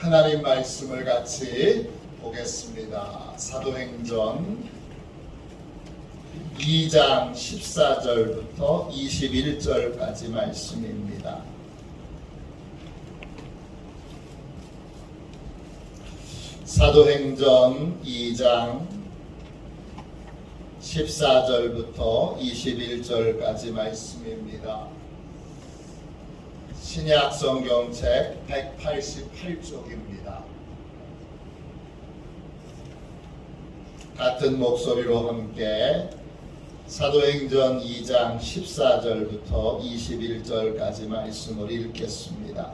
하나님 말씀을 같이 보겠습니다. 사도행전 2장 14절부터 21절까지 말씀입니다. 사도행전 2장 14절부터 21절까지 말씀입니다. 신약 성경책 188쪽입니다. 같은 목소리로 함께 사도행전 2장 14절부터 21절까지 말씀을 읽겠습니다.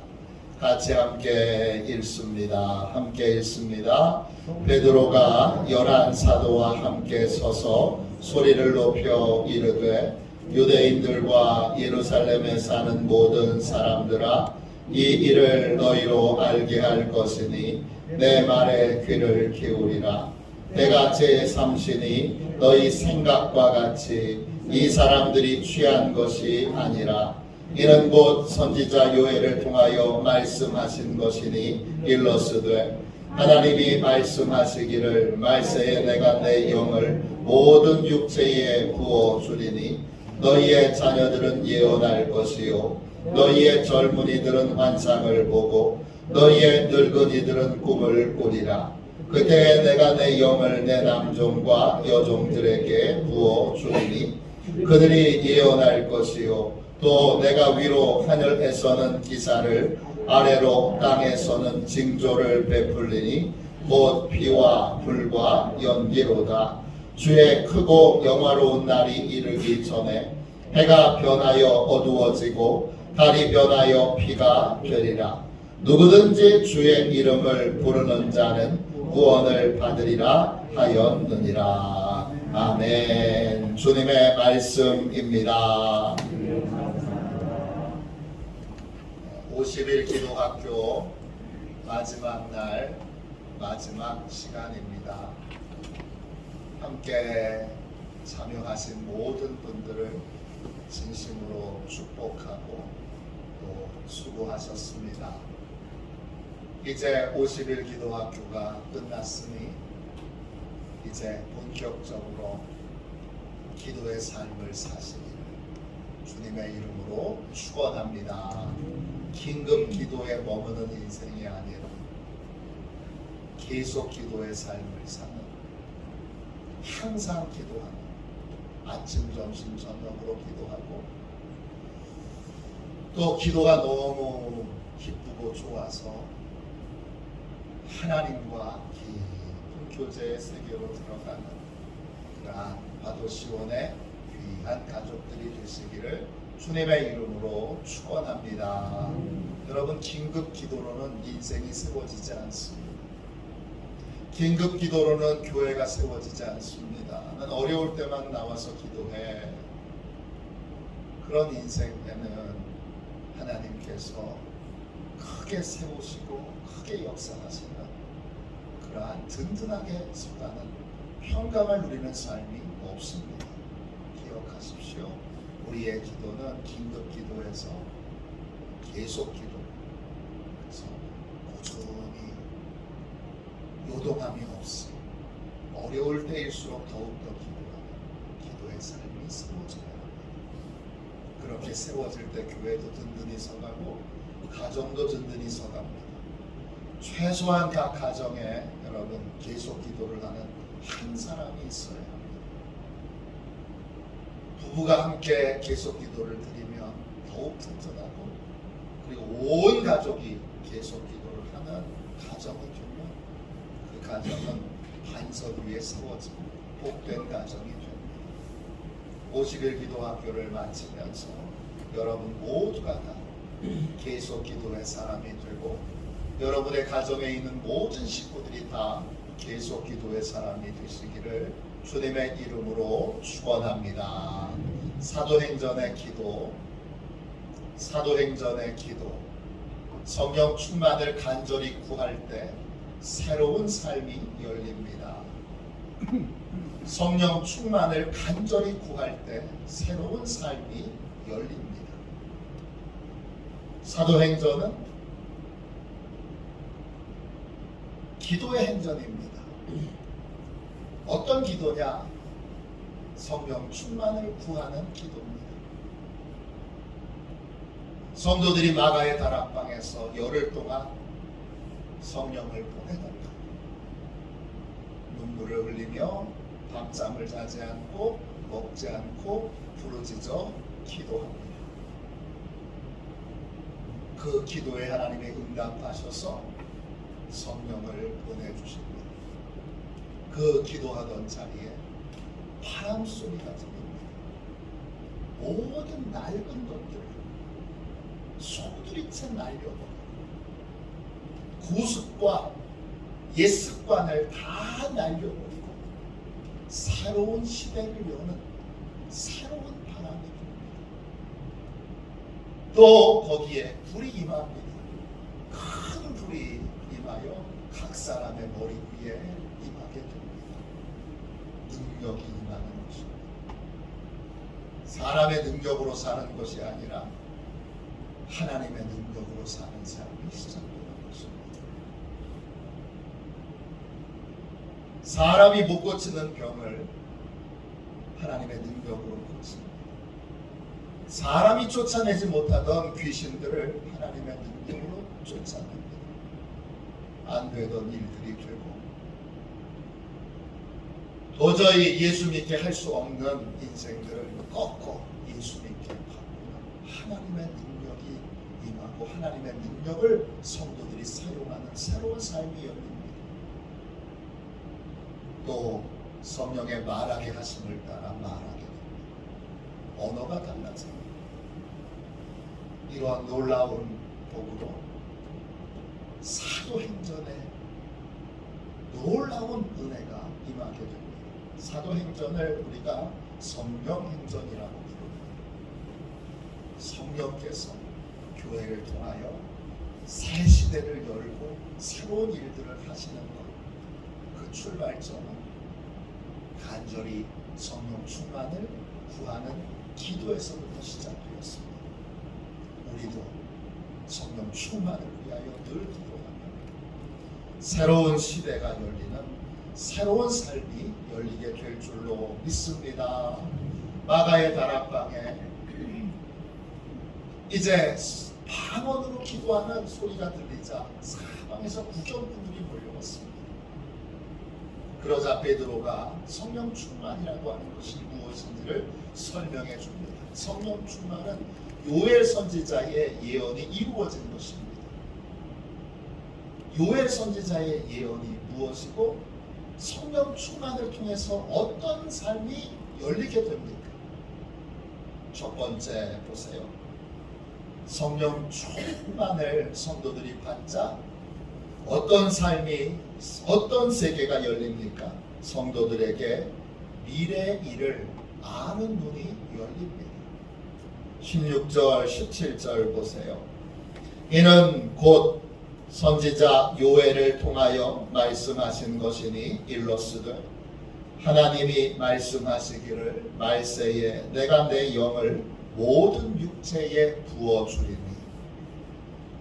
같이 함께 읽습니다. 함께 읽습니다. 베드로가 11사도와 함께 서서 소리를 높여 이르되 유대인들과 예루살렘에 사는 모든 사람들아, 이 일을 너희로 알게 할 것이니 내 말에 귀를 기울이라. 내가 제3신이 너희 생각과 같이 이 사람들이 취한 것이 아니라 이는 곧 선지자 요엘을 통하여 말씀하신 것이니 일러스되 하나님이 말씀하시기를 말세에 내가 내 영을 모든 육체에 부어 주리니 너희의 자녀들은 예언할 것이요 너희의 젊은이들은 환상을 보고 너희의 늙은이들은 꿈을 꾸리라. 그때에 내가 내 영을 내 남종과 여종들에게 부어 주리니 그들이 예언할 것이요 또 내가 위로 하늘에서는 기사를 아래로 땅에서는 징조를 베풀리니 곧 비와 불과 연기로다. 주의 크고 영화로운 날이 이르기 전에 해가 변하여 어두워지고 달이 변하여 비가 되리라. 누구든지 주의 이름을 부르는 자는 구원을 받으리라 하였느니라. 아멘. 주님의 말씀입니다. 50일 기도학교 마지막 날 마지막 시간입니다. 함께 참여하신 모든 분들을 진심으로 축복하고 또 수고하셨습니다. 이제 50일 기도학교가 끝났으니 이제 본격적으로 기도의 삶을 사시기를 주님의 이름으로 축원합니다. 긴급 기도에 머무는 인생이 아니라 계속 기도의 삶을 사는, 항상 기도하는, 아침, 점심, 저녁으로 기도하고 또 기도가 너무 기쁘고 좋아서 하나님과 깊은 교제의 세계로 들어가는 그러한 화도시원의 귀한 가족들이 되시기를 주님의 이름으로 축원합니다. 여러분, 긴급 기도로는 인생이 세워지지 않습니다. 긴급 기도로는 교회가 세워지지 않습니다. 난 어려울 때만 나와서 기도해. 그런 인생에는 하나님께서 크게 세우시고 크게 역사하시는 그러한 든든하게 서가는 평강을 누리는 삶이 없습니다. 기억하십시오. 우리의 기도는 긴급 기도에서 계속 기도, 그래서 꾸준히 요동함이 없이 어려울 때일수록 더욱더 기도하는 기도의 삶이 세워져야 합니다. 그렇게 세워질 때 교회도 든든히 서가고 가정도 든든히 서갑니다. 최소한 각 가정에 여러분 계속 기도를 하는 한 사람이 있어야 합니다. 부부가 함께 계속 기도를 드리면 더욱 든든하고, 그리고 온 가족이 계속 기도를 하는 가정이 되면 그 가정은 반석 위에 세워지고 복된 가정이 됩니다. 50일 기도학교를 마치면서 여러분 모두가 다 계속 기도의 사람이 되고 여러분의 가정에 있는 모든 식구들이 다 계속 기도의 사람이 되시기를 주님의 이름으로 축원합니다. 사도행전의 기도, 성령 충만을 간절히 구할 때 새로운 삶이 열립니다. 성령 충만을 간절히 구할 때 새로운 삶이 열립니다. 사도행전은 기도의 행전입니다. 어떤 기도냐? 성령 충만을 구하는 기도입니다. 성도들이 마가의 다락방에서 열흘 동안 성령을 보내달라. 눈물을 흘리며 밤잠을 자지 않고 먹지 않고 부르짖어 기도합니다. 그 기도에 하나님이 응답하셔서 성령을 보내주십니다. 그 기도하던 자리에 바람 소리가 들립니다. 모든 낡은 것들 소두리째 날려버리고 구습과 옛습관을 다 날려버리고 새로운 시대를 여는 새로운 바람이 붑니다. 또 거기에 불이 임합니다. 큰 불이 임하여 각 사람의 머리 위에 임하게 됩니다. 능력이 임하는 것입니다. 사람의 능력으로 사는 것이 아니라 하나님의 능력으로 사는 삶이 시작되는 것입니다. 사람이 못 고치는 병을 하나님의 능력으로 고칩니다. 사람이 쫓아내지 못하던 귀신들을 하나님의 능력으로 쫓아냅니다. 안 되던 일들이 되고 도저히 예수 믿게 할 수 없는 인생들을 꺾고 예수 믿게 바꾸는 하나님의 능력이 임하고 하나님의 능력을 성도들이 사용하는 새로운 삶이 열립니다. 또 성령의 말하게 하심을 따라 말하게 됩니다. 언어가 달라집니다. 이러한 놀라운 복으로 사도행전에 놀라운 은혜가 임하게 됩니다. 사도행전을 우리가 성령행전이라고 부릅니다. 성령께서 교회를 통하여 새 시대를 열고 새로운 일들을 하시는 것, 그 출발점은 간절히 성령 충만을 구하는 기도에서부터 시작되었습니다. 우리도 성령 충만을 위하여 늘 기도하며 새로운 시대가 열리는 새로운 삶이 열리게 될 줄로 믿습니다. 마가의 다락방에 이제 방언으로 기도하는 소리가 들리자 사방에서 구경꾼들이 몰려왔습니다. 그러자 베드로가 성령 충만이라고 하는 것이 무엇인지를 설명해 줍니다. 성령 충만은 요엘 선지자의 예언이 이루어진 것입니다. 요엘 선지자의 예언이 무엇이고 성령 충만을 통해서 어떤 삶이 열리게 됩니까? 첫 번째 보세요. 성령 충만을 성도들이 받자 어떤 삶이, 어떤 세계가 열립니까? 성도들에게 미래의 일을 아는 눈이 열립니다. 16절, 17절 보세요. 이는 곧 선지자 요엘을 통하여 말씀하신 것이니 일러스되 하나님이 말씀하시기를 말세에 내가 내 영을 모든 육체에 부어주리니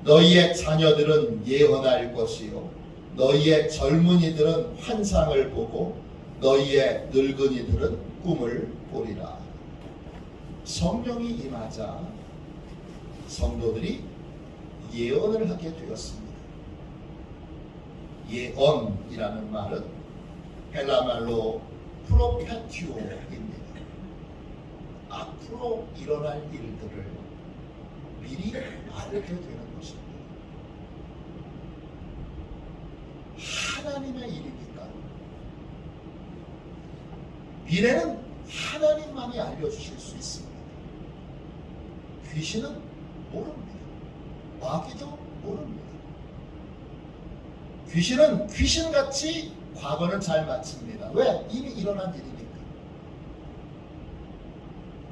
너희의 자녀들은 예언할 것이요 너희의 젊은이들은 환상을 보고 너희의 늙은이들은 꿈을 보리라. 성령이 임하자 성도들이 예언을 하게 되었습니다. 예언이라는 말은 헬라말로 프로페티오입니다. 앞으로 일어날 일들을 미리 알게 되는 것입니다. 하나님의 일이니까 미래는 하나님만이 알려주실 수 있습니다. 귀신은 모릅니다. 마귀도 모릅니다. 귀신은 귀신같이 과거는 잘 맞춥니다. 왜? 이미 일어난 일이니까.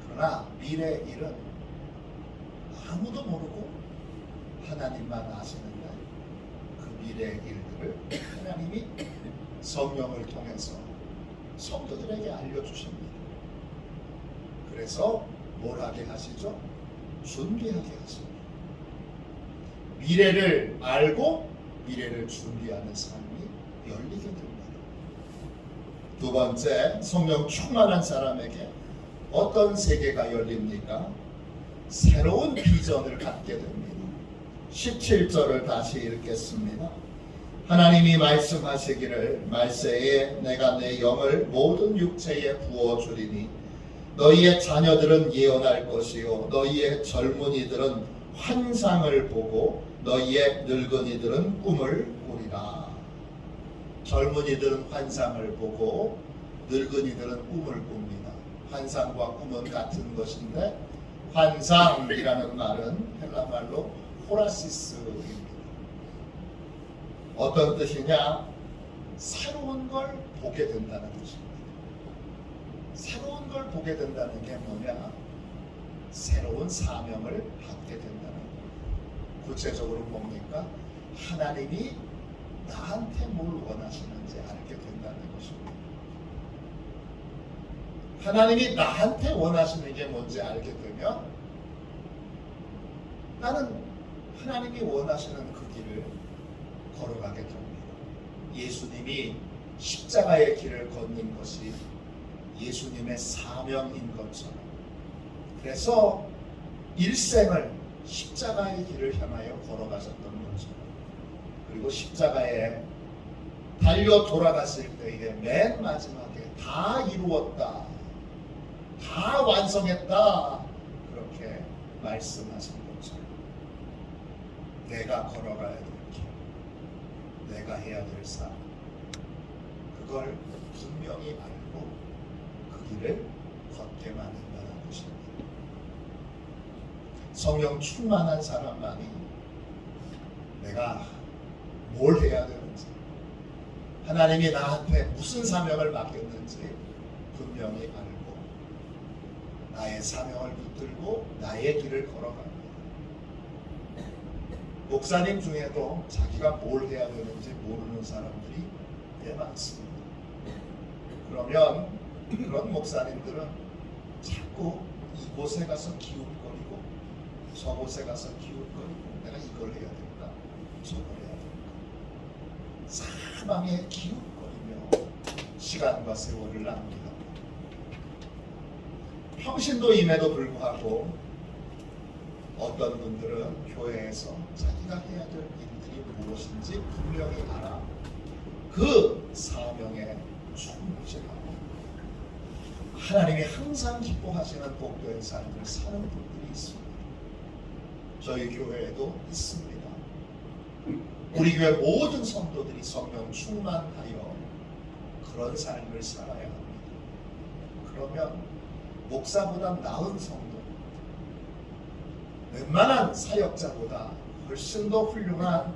그러나 미래의 일은 아무도 모르고 하나님만 아시는데 그 미래의 일들을 하나님이 성령을 통해서 성도들에게 알려주십니다. 그래서 뭘 하게 하시죠? 준비하게 하십니다. 미래를 알고 미래를 준비하는 삶이 열리게 됩니다. 두 번째, 성령 충만한 사람에게 어떤 세계가 열립니까? 새로운 비전을 갖게 됩니다. 17절을 다시 읽겠습니다. 하나님이 말씀하시기를 말세에 내가 내 영을 모든 육체에 부어주리니 너희의 자녀들은 예언할 것이요 너희의 젊은이들은 환상을 보고 너희의 늙은이들은 꿈을 꾸리라. 젊은이들은 환상을 보고 늙은이들은 꿈을 꿉니다. 환상과 꿈은 같은 것인데 환상이라는 말은 헬라말로 호라시스입니다. 어떤 뜻이냐? 새로운 걸 보게 된다는 뜻입니다. 새로운 걸 보게 된다는 게 뭐냐? 새로운 사명을 받게 된다는 거예요. 구체적으로 뭡니까? 하나님이 나한테 뭘 원하시는지 알게 된다는 것입니다. 하나님이 나한테 원하시는 게 뭔지 알게 되면 나는 하나님이 원하시는 그 길을 걸어가게 됩니다. 예수님이 십자가의 길을 걷는 것이 예수님의 사명인 것처럼, 그래서 일생을 십자가의 길을 향하여 걸어가셨던 것처럼, 그리고 십자가에 달려 돌아갔을 때에 맨 마지막에 다 이루었다, 다 완성했다, 그렇게 말씀하신 것처럼 내가 걸어가야 될 길, 내가 해야 될 삶, 그걸 분명히 알고 그 길을 걷게 만든다는 것입니다. 성령 충만한 사람만이 내가 뭘 해야 되는지, 하나님이 나한테 무슨 사명을 맡겼는지 분명히 알고 나의 사명을 붙들고 나의 길을 걸어갑니다. 목사님 중에도 자기가 뭘 해야 되는지 모르는 사람들이 꽤 많습니다. 그러면 그런 목사님들은 자꾸 이곳에 가서 기웃거리고 저곳에 가서 기웃거리고 내가 이걸 해야 될까 저걸 해야 될까 사방에 기웃거리며 시간과 세월을 낭비합니다. 평신도임에도 불구하고 어떤 분들은 교회에서 자기가 해야 될 일들이 무엇인지 분명히 알아 그 사명에 충실하고 하나님이 항상 기뻐하시는 복된 삶을 사는 분들이 있습니다. 저희 교회에도 있습니다. 우리 교회 모든 성도들이 성령 충만하여 그런 삶을 살아야 합니다. 그러면 목사보다 나은 성도, 웬만한 사역자보다 훨씬 더 훌륭한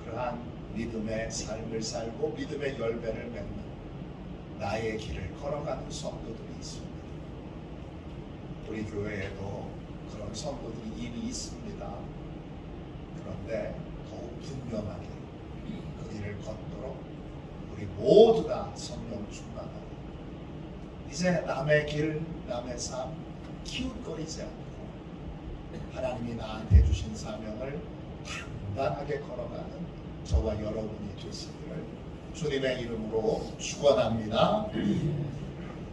그러한 믿음의 삶을 살고 믿음의 열매를 맺는 나의 길을 걸어가는 성도들이 있습니다. 우리 교회에도 그런 성도들이 이미 있습니다. 그런데 더욱 분명하게 그 길을 걷도록 우리 모두 다 성령 충만하게 이제 남의 길, 남의 삶 기웃거리지 않고 하나님이 나한테 주신 사명을 단단하게 걸어가는 저와 여러분이 되시기를 주님의 이름으로 축원합니다.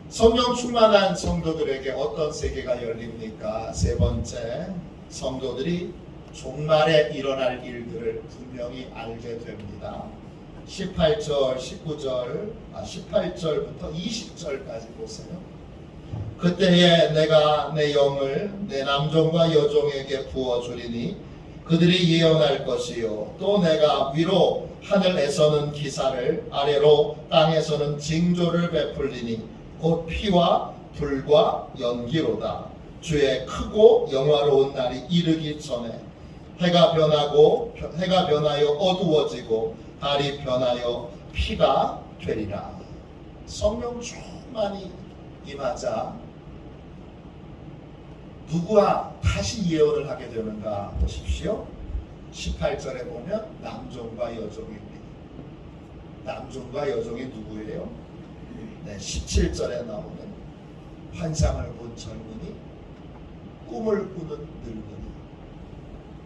성령 충만한 성도들에게 어떤 세계가 열립니까? 세 번째, 성도들이 종말에 일어날 일들을 분명히 알게 됩니다. 18절, 18절부터 20절까지 보세요. 그때에 내가 내 영을 내 남종과 여종에게 부어주리니 그들이 예언할 것이요 또 내가 위로 하늘에서는 기사를 아래로 땅에서는 징조를 베풀리니 곧 피와 불과 연기로다. 주의 크고 영화로운 날이 이르기 전에 해가 변하여 어두워지고 달이 변하여 피가 되리라. 성령 충만히 임하자 누구와 다시 예언을 하게 되는가 보십시오. 18절에 보면 남종과 여종입니다. 남종과 여종이 누구예요? 17절에 나오는 환상을 본 젊은이, 꿈을 꾸는 늙은이.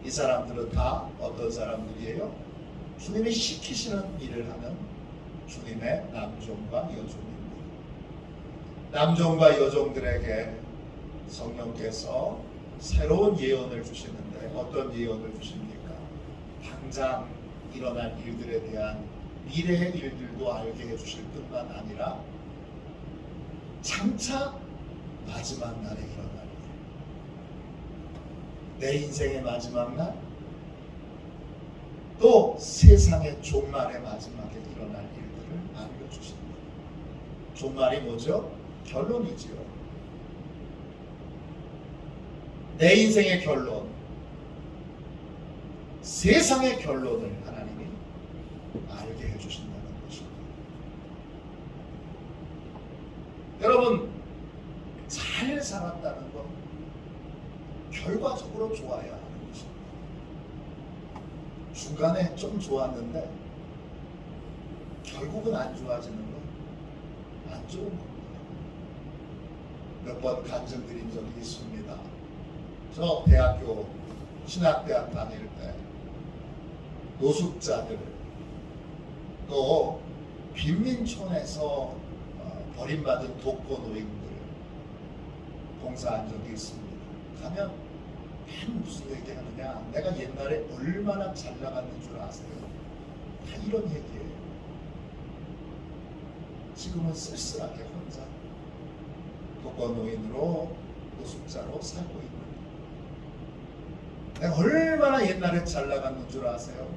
이 사람들은 다 어떤 사람들이에요? 주님이 시키시는 일을 하는 주님의 남종과 여종입니다. 남종과 여종들에게 성령께서 새로운 예언을 주시는데 어떤 예언을 주십니까? 당장 일어날 일들에 대한 미래의 일들도 알게 해주실 뿐만 아니라 장차 마지막 날에 일어날 일, 내 인생의 마지막 날, 또 세상의 종말의 마지막에 일어날 일들을 알려주십니다. 종말이 뭐죠? 결론이지요. 내 인생의 결론, 세상의 결론을 하나님이 알게 해주신다는 것입니다. 여러분, 잘 살았다는 건 결과적으로 좋아야 하는 것입니다. 중간에 좀 좋았는데 결국은 안 좋아지는 건 안 좋은 겁니다. 몇 번 간증드린 적이 있습니다. 저 대학교 신학대학 다닐 때 노숙자들, 또 빈민촌에서 버림받은 독거노인들 봉사한 적이 있습니다. 가면 맨 무슨 얘기하느냐, 내가 옛날에 얼마나 잘 나갔는 줄 아세요? 다 이런 얘기예요. 지금은 쓸쓸하게 혼자 독거노인으로 노숙자로 살고 있는, 내가 얼마나 옛날에 잘 나갔는 줄 아세요?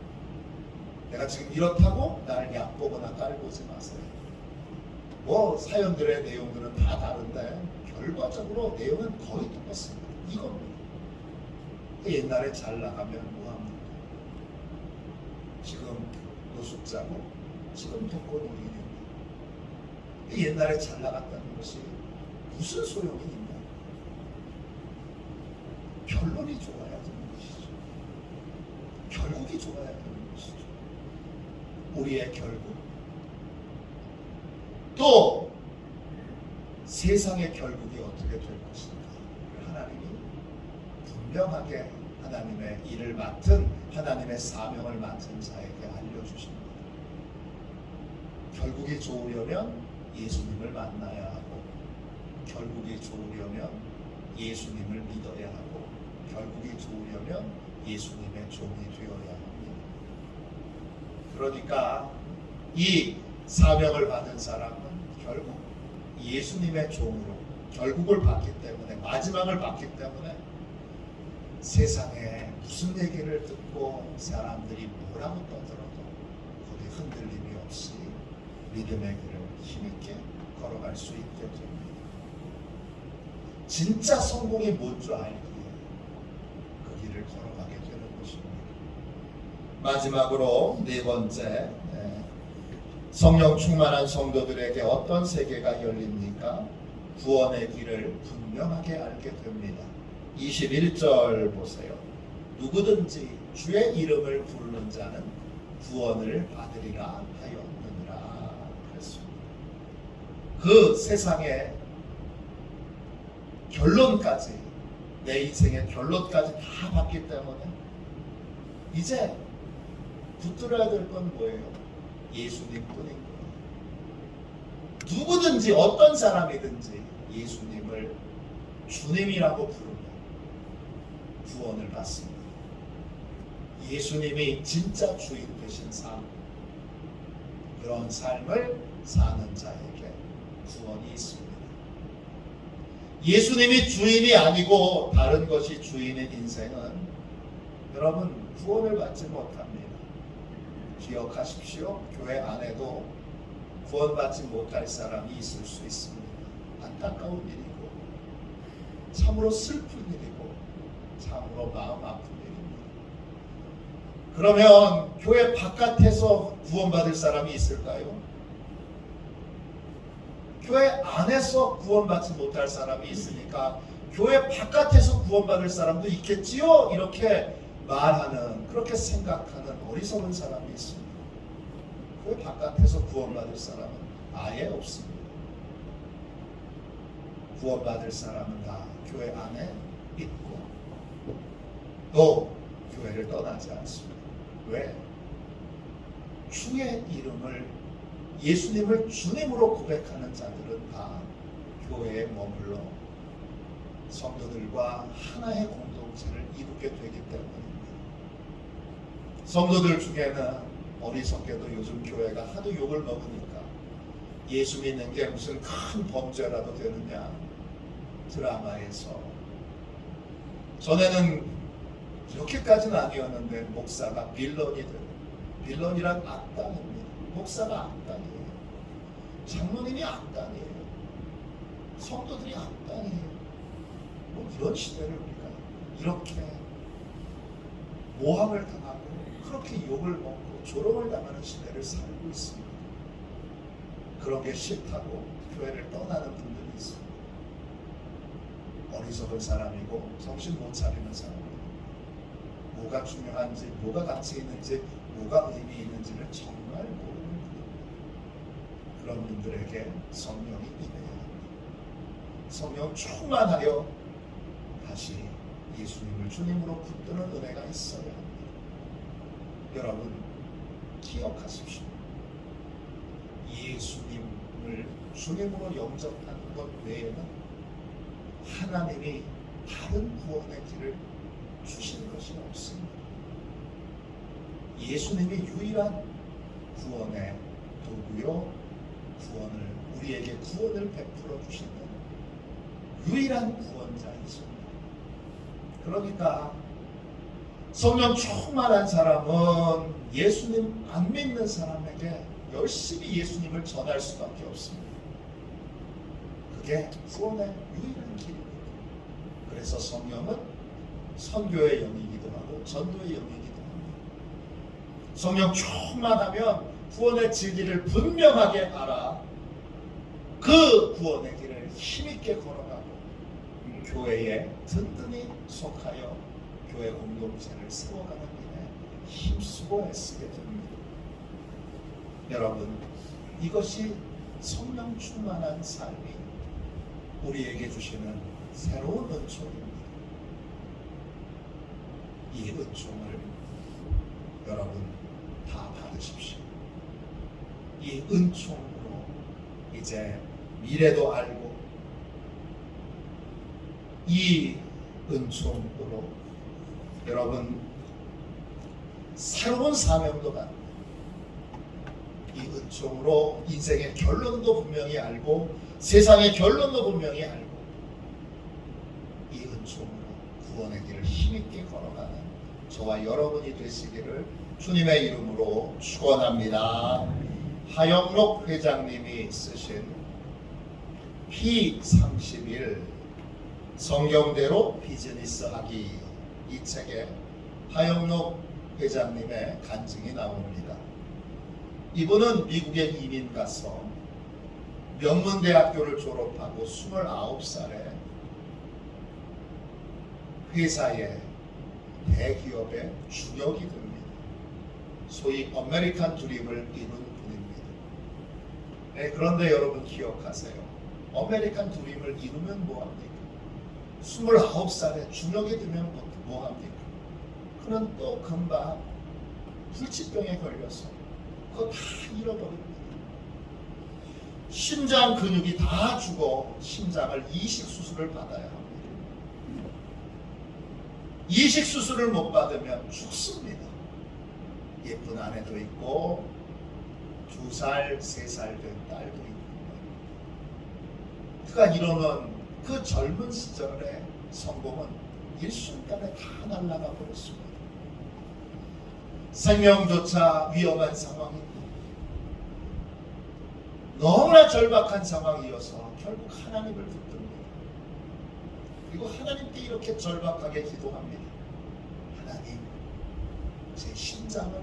내가 지금 이렇다고 나를 얕보거나 깔보지 마세요. 뭐 사연들의 내용들은 다 다른데 결과적으로 내용은 거의 똑같습니다. 이겁니다. 옛날에 잘 나가면 뭐합니까? 지금 노숙자고 지금 독거노인입니다. 옛날에 잘 나갔다는 것이 무슨 소용이 있냐? 결론이 좋아야 되는 것이죠. 결국이 좋아야 되는 것이죠. 우리의 결국, 또 세상의 결국이 어떻게 될 것인가, 하나님이 분명하게 하나님의 일을 맡은, 하나님의 사명을 맡은 자에게 알려주십니다. 결국이 좋으려면 예수님을 만나야 하고, 결국이 좋으려면 예수님을 믿어야 하고, 결국이 좋으려면 예수님의 종이 되어야 합니다. 그러니까 이 사명을 받은 사람은 결국 예수님의 종으로 결국을 받기 때문에, 마지막을 받기 때문에 세상에 무슨 얘기를 듣고 사람들이 뭐라고 떠들어도 거기 흔들림이 없이 믿음의 길을 힘있게 걸어갈 수 있게 됩니다. 진짜 성공이 뭔 줄 알기에 그 길을 걸어가게 되는 것입니다. 마지막으로 네 번째, 성령 충만한 성도들에게 어떤 세계가 열립니까? 구원의 길을 분명하게 알게 됩니다. 21절 보세요. 누구든지 주의 이름을 부르는 자는 구원을 받으리라 하였느니라 그랬습니다. 그 세상의 결론까지, 내 인생의 결론까지 다 봤기 때문에 이제 붙들어야 될 건 뭐예요? 예수님 뿐인 거예요. 누구든지 어떤 사람이든지 예수님을 주님이라고 부르면 구원을 받습니다. 예수님이 진짜 주인 되신 삶, 그런 삶을 사는 자에게 구원이 있습니다. 예수님이 주인이 아니고 다른 것이 주인인 인생은 여러분 구원을 받지 못합니다. 기억하십시오. 교회 안에도 구원받지 못할 사람이 있을 수 있습니다. 안타까운 일이고 참으로 슬픈 일이고 참으로 마음 아픈 일입니다. 그러면 교회 바깥에서 구원받을 사람이 있을까요? 교회 안에서 구원받지 못할 사람이 있으니까 교회 바깥에서 구원받을 사람도 있겠지요? 이렇게 말하는, 그렇게 생각하는 어리석은 사람이 있습니다. 교회 바깥에서 구원받을 사람은 아예 없습니다. 구원받을 사람은 다 교회 안에 있고 또 교회를 떠나지 않습니다. 왜? 주의 이름을 예수님을 주님으로 고백하는 자들은 다 교회에 머물러 성도들과 하나의 공동체를 이루게 되기 때문입니다. 성도들 중에는 어리석게도 요즘 교회가 하도 욕을 먹으니까 예수 믿는 게 무슨 큰 범죄라도 되느냐, 드라마에서 전에는 이렇게까지는 아니었는데 목사가 빌런이 되고, 빌런이란 악당입니다. 목사가 악당이에요. 장로님이 악당이에요. 성도들이 악당이에요. 뭐 이런 시대를 우리가 이렇게 모함을 당하고 그렇게 욕을 먹고 조롱을 당하는 시대를 살고 있습니다. 그런 게 싫다고 교회를 떠나는 분들이 있습니다. 어리석은 사람이고 정신 못 차리는 사람이고 뭐가 중요한지, 뭐가 가치 있는지, 뭐가 의미 있는지를 정말 모르는 분입니다. 그런 분들에게 성령이 임해야 합니다. 성령 충만하여 다시 예수님을 주님으로 붙드는 은혜가 있어야 합니다. 여러분 기억하십시오. 예수님을 주님으로 영접하는 것 외에는 하나님이 다른 구원의 길을 주신 것이 없습니다. 예수님이 유일한 구원의 도구요, 우리에게 구원을 베풀어 주시는 유일한 구원자이십니다. 그러니까 성령 충만한 사람은 예수님 안 믿는 사람에게 열심히 예수님을 전할 수밖에 없습니다. 그게 구원의 유일한 길입니다. 그래서 성령은 선교의 영이기도 하고 전도의 영이기도 합니다. 성령 충만하면 구원의 진리를 분명하게 알아 그 구원의 길을 힘있게 걸어가고 교회에 든든히 속하여 교회 공동체를 세워가는 일에 힘쓰고 애쓰게 됩니다. 여러분, 이것이 성령 충만한 삶이 우리에게 주시는 새로운 은총입니다. 이 은총을 여러분 다 받으십시오. 이 은총으로 이제 미래도 알고, 이 은총으로 여러분 새로운 사명도 받고, 이 은총으로 인생의 결론도 분명히 알고, 세상의 결론도 분명히 알고, 이 은총으로 구원의 길을 힘있게 걸어가는 저와 여러분이 되시기를 주님의 이름으로 축원합니다. 하영록 회장님이 쓰신 P31 성경대로 비즈니스하기, 이 책에 하영록 회장님의 간증이 나옵니다. 이분은 미국에 이민 가서 명문대학교를 졸업하고 29살에 회사의 대기업의 주역이 됩니다. 소위 아메리칸 드림을 이룬 분입니다. 네, 그런데 여러분 기억하세요. 아메리칸 드림을 이루면 뭐합니까? 29살에 주역이 되면 뭐합니까? 그는 또 금방 불치병에 걸려서 그거 다 잃어버립니다. 심장 근육이 다 죽어 심장을 이식 수술을 받아야 합니다. 이식 수술을 못 받으면 죽습니다. 예쁜 아내도 있고 2살, 3살 된 딸도 있고. 그러니까 이러면 그 젊은 시절의 성공은 일순간에 다 날아가 버렸습니다. 생명조차 위험한 상황입니다. 너무나 절박한 상황이어서 결국 하나님을 붙듭니다. 그리고 하나님께 이렇게 절박하게 기도합니다. 하나님, 제 심장을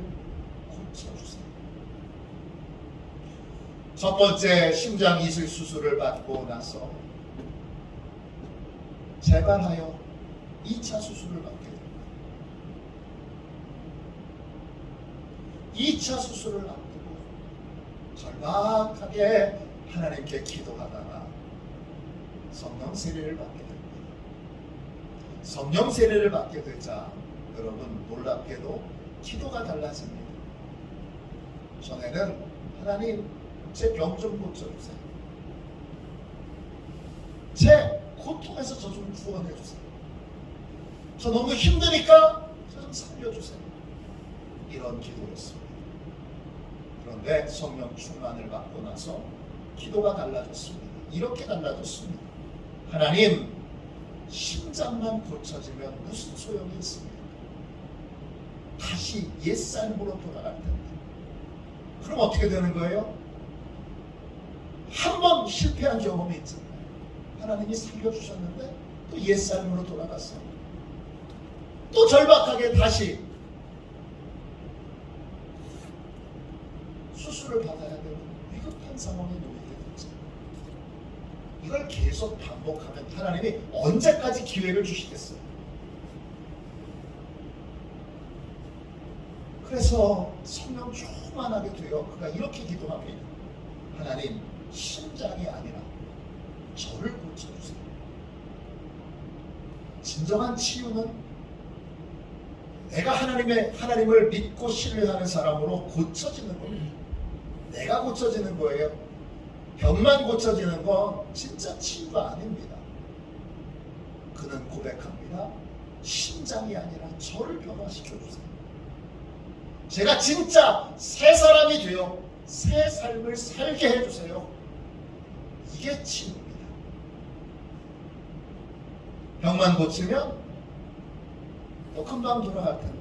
고쳐주세요. 첫 번째 심장 이식 수술을 받고 나서 재발하여 2차 수술을 받게 됩니다. 2차 수술을 앞두고 절박하게 하나님께 기도하다가 성령 세례를 받게 됩니다. 성령 세례를 받게 되자 여러분 놀랍게도 기도가 달라집니다. 전에는 하나님 제 병 좀 고쳐주세요. 제 고통에서 저 좀 구원해주세요. 저 너무 힘드니까 저 좀 살려주세요. 이런 기도였습니다. 그런데 성령 충만을 받고 나서 기도가 달라졌습니다. 이렇게 달라졌습니다. 하나님, 심장만 고쳐지면 무슨 소용이 있습니까? 다시 옛삶으로 돌아갈 텐데. 그럼 어떻게 되는 거예요? 한 번 실패한 경험이 있잖아요. 하나님이 살려주셨는데 또 옛삶으로 돌아갔어요. 또 절박하게 다시 수술을 받아야 되는 위급한 상황에 놓이게 되죠. 이걸 계속 반복하면 하나님이 언제까지 기회를 주시겠어요? 그래서 성령 충만하게 되어 그가 이렇게 기도합니다. 하나님, 심장이 아니라 저를 고쳐주세요. 진정한 치유는 내가 하나님을 믿고 신뢰하는 사람으로 고쳐지는 겁니다. 내가 고쳐지는 거예요. 병만 고쳐지는 건 진짜 치유가 아닙니다. 그는 고백합니다. 심장이 아니라 저를 변화시켜주세요. 제가 진짜 새 사람이 되어 새 삶을 살게 해주세요. 이게 치유입니다. 병만 고치면 또 금방 돌아갈 텐데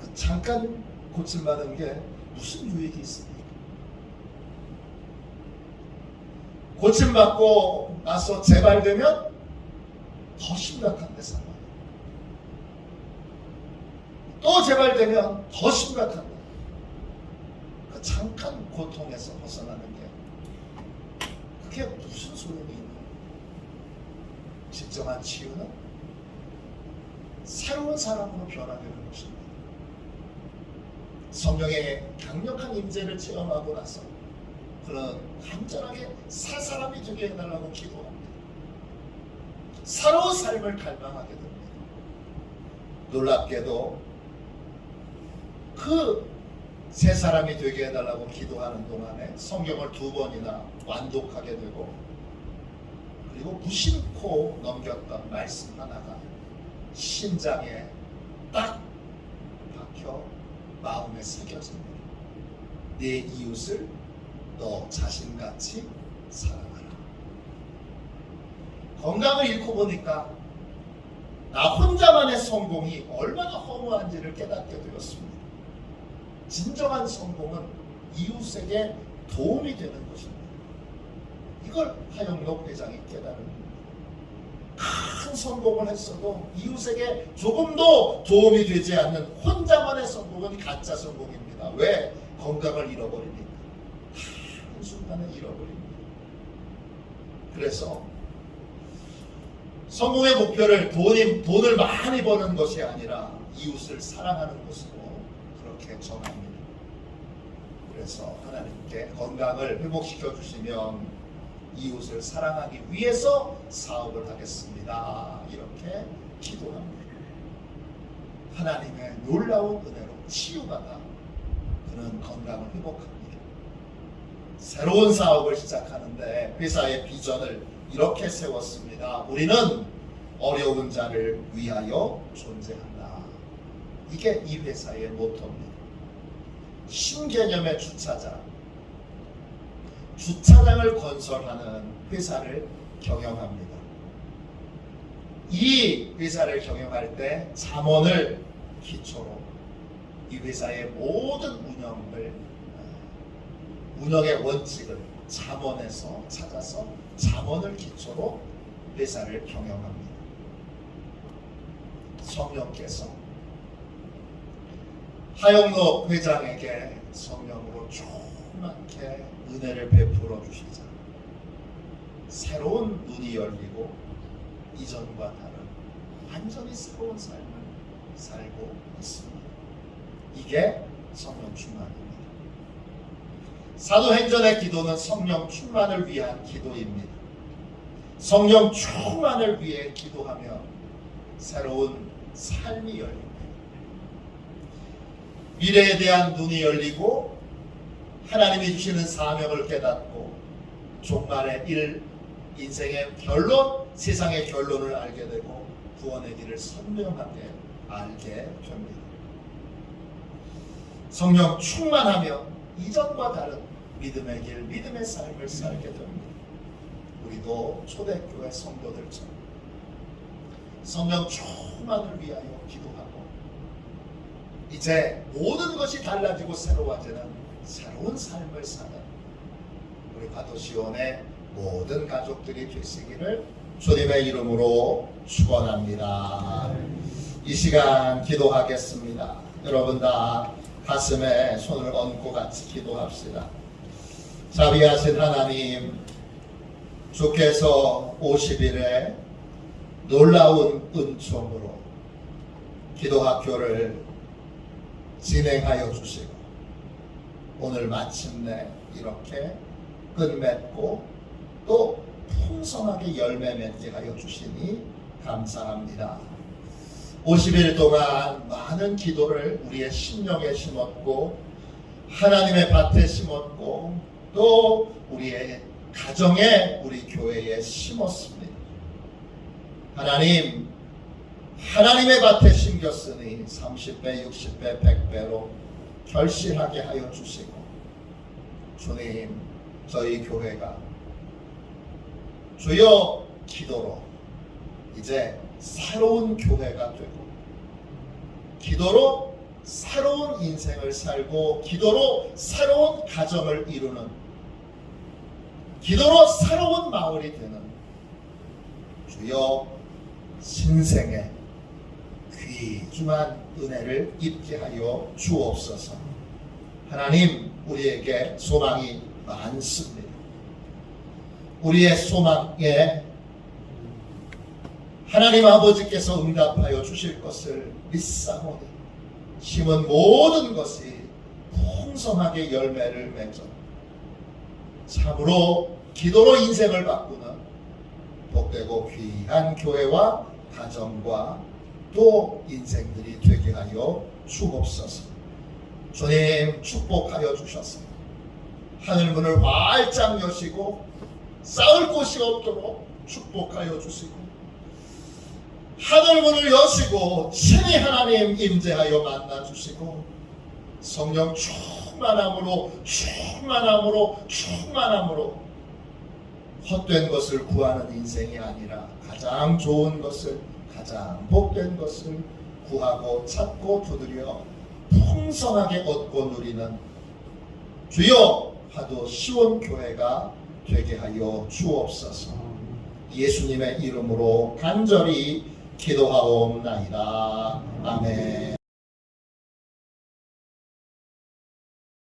그 잠깐 고침받은 게 무슨 유익이 있습니까? 고침받고 나서 재발되면 더 심각한데 상황이 또 재발되면 더 심각한데 그 잠깐 고통에서 벗어나는 게 그게 무슨 소용이 있나요? 진정한 치유는 새로운 사람으로 변화되는 것입니다. 성령의 강력한 임재를 체험하고 나서 그는 간절하게 새 사람이 되게 해달라고 기도합니다. 새로운 삶을 갈망하게 됩니다. 놀랍게도 그 새 사람이 되게 해달라고 기도하는 동안에 성경을 2번이나 완독하게 되고 그리고 무심코 넘겼던 말씀 하나가 심장에 딱 박혀 마음에 새겨집니다. 내 이웃을 너 자신같이 사랑하라. 건강을 잃고 보니까 나 혼자만의 성공이 얼마나 허무한지를 깨닫게 되었습니다. 진정한 성공은 이웃에게 도움이 되는 것입니다. 이걸 하영록 회장이 깨달은 큰 성공을 했어도 이웃에게 조금도 도움이 되지 않는 혼자만의 성공은 가짜 성공입니다. 왜? 건강을 잃어버리니까. 한순간에 잃어버립니다. 그래서 성공의 목표를 돈을 많이 버는 것이 아니라 이웃을 사랑하는 것으로 그렇게 정합니다. 그래서 하나님께 건강을 회복시켜 주시면 이웃을 사랑하기 위해서 사업을 하겠습니다. 이렇게 기도합니다. 하나님의 놀라운 은혜로 치유받아 그는 건강을 회복합니다. 새로운 사업을 시작하는데 회사의 비전을 이렇게 세웠습니다. 우리는 어려운 자를 위하여 존재한다. 이게 이 회사의 모토입니다. 신개념의 주차장을 건설하는 회사를 경영합니다. 이 회사를 경영할 때 잠언을 기초로 이 회사의 모든 운영의 원칙을 잠언에서 찾아서 잠언을 기초로 회사를 경영합니다. 성령께서 하영록 회장에게 성령으로 조그맣게 은혜를 베풀어 주시자 새로운 눈이 열리고 이전과 다른 완전히 새로운 삶을 살고 있습니다. 이게 성령 충만입니다. 사도행전의 기도는 성령 충만을 위한 기도입니다. 성령 충만을 위해 기도하며 새로운 삶이 열립니다. 미래에 대한 눈이 열리고 하나님이 주시는 사명을 깨닫고 종말의 인생의 결론, 세상의 결론을 알게 되고 구원의 길을 선명하게 알게 됩니다. 성령 충만하며 이전과 다른 믿음의 길, 믿음의 삶을 살게 됩니다. 우리도 초대교회 성도들처럼 성령 충만을 위하여 기도하고 이제 모든 것이 달라지고 새로워지는 새로운 삶을 사는 우리 바도시온의 모든 가족들이 되시기를 주님의 이름으로 축원합니다. 이 시간 기도하겠습니다. 여러분 다 가슴에 손을 얹고 같이 기도합시다. 자비하신 하나님, 주께서 50일에 놀라운 은총으로 기도학교를 진행하여 주시고 오늘 마침내 이렇게 끝맺고 또 풍성하게 열매 맺게 하여 주시니 감사합니다. 50일 동안 많은 기도를 우리의 심령에 심었고 하나님의 밭에 심었고 또 우리의 가정에 우리 교회에 심었습니다. 하나님, 하나님의 밭에 심겼으니 30배, 60배, 100배로 결실하게 하여 주시고 주님, 저희 교회가 주여 기도로 이제 새로운 교회가 되고 기도로 새로운 인생을 살고 기도로 새로운 가정을 이루는 기도로 새로운 마을이 되는 주여 신생의 귀중한 은혜를 입게 하여 주옵소서. 하나님, 우리에게 소망이 많습니다. 우리의 소망에 하나님 아버지께서 응답하여 주실 것을 믿사오니 심은 모든 것이 풍성하게 열매를 맺어 참으로 기도로 인생을 바꾸는 복되고 귀한 교회와 가정과 또 인생들이 되게 하여 주옵소서. 주님, 축복하여 주셨습니다. 하늘문을 활짝 여시고 쌓을 곳이 없도록 축복하여 주시고 하늘문을 여시고 친히 하나님 임재하여 만나 주시고 성령 충만함으로 헛된 것을 구하는 인생이 아니라 가장 좋은 것을, 가장 복된 것을 구하고 찾고 두드려 풍성하게 얻고 누리는 주여 바도시온 교회가 되게 하여 주옵소서. 예수님의 이름으로 간절히 기도하옵나이다. 아멘.